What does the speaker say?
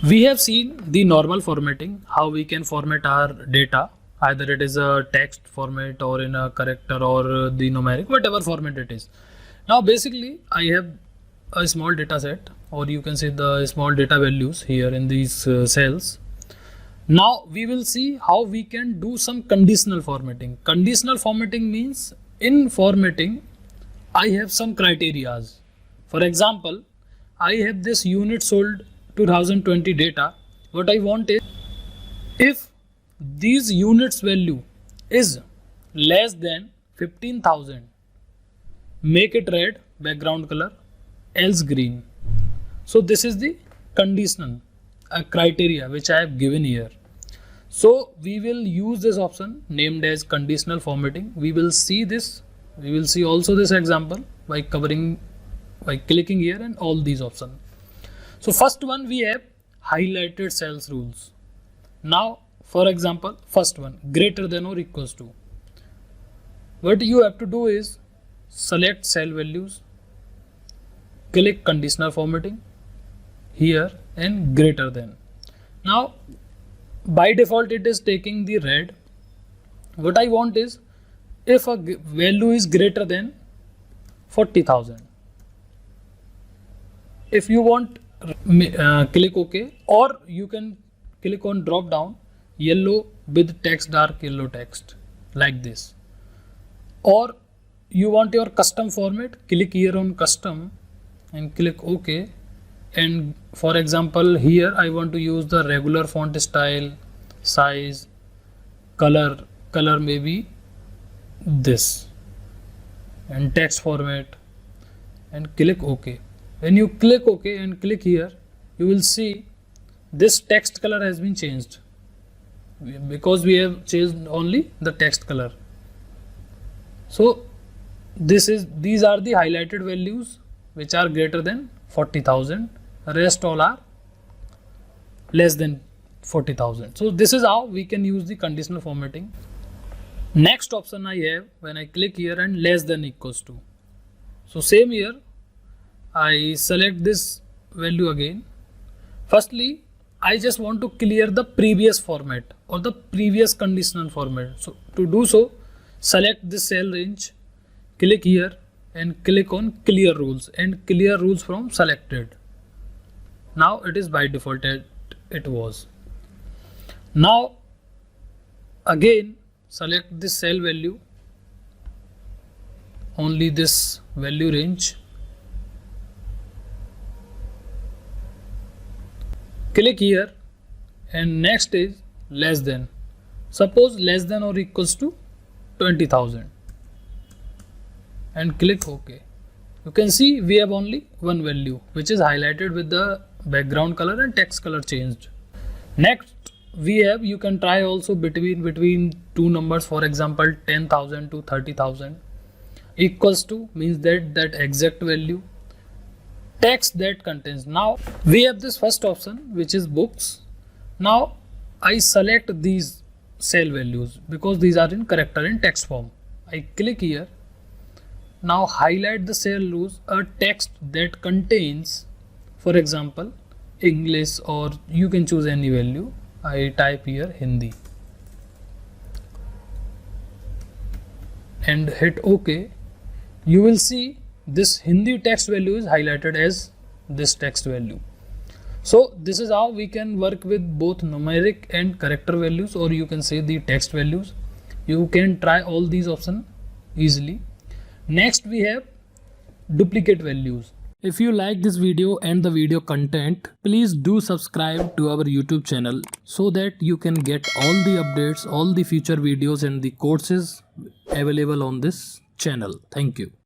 We have seen the normal formatting, how we can format our data, either it is a text format or in a character or the numeric, whatever format it is. Now basically I have a small data set, or you can say the small data values here in these cells. Now we will see how we can do some conditional formatting. Conditional formatting means in formatting I have some criterias. For example, I have this unit sold 2020 data. What I want is, if these units value is less than 15,000, make it red background color, else green. So this is the conditional criteria which I have given here. So we will use this option named as conditional formatting. We will see this. We will see also this example by clicking here and all these options. So first one, we have highlighted cells rules. Now for example, first one, greater than or equals to. What you have to do is select cell values, click conditional formatting here and greater than. Now by default it is taking the red. What I want is, if a value is greater than 40,000, if you want, click OK, or you can click on drop down yellow with text, dark yellow text like this. Or you want your custom format, click here on custom and click OK. And for example here I want to use the regular font style, size, color maybe this, and text format, and click OK. When you click OK and click here, you will see this text color has been changed because we have changed only the text color. So these are the highlighted values which are greater than 40,000. Rest all are less than 40,000. So this is how we can use the conditional formatting. Next option I have, when I click here and less than equals to. So same here, I select this value again. Firstly, I just want to clear the previous format or the previous conditional format. So to do so, select this cell range, click here and click on clear rules and clear rules from selected. Now it is by default it was. Now again select this cell value, only this value range, click here and next is less than. Suppose less than or equals to 20,000 and click OK. You can see we have only one value which is highlighted with the background color and text color changed. Next we have, you can try also between two numbers, for example 10,000 to 30,000. Equals to means that exact value. Text that contains. Now we have this first option which is books. Now I select these cell values because these are in character and text form. I click here. Now highlight the cell rules, a text that contains, for example English, or you can choose any value. I type here Hindi and hit OK. You will see this Hindi text value is highlighted as this text value. So this is how we can work with both numeric and character values, or you can say the text values. You can try all these options easily. Next we have duplicate values. If you like this video and the video content, please do subscribe to our YouTube channel so that you can get all the updates, all the future videos and the courses available on this channel. Thank you.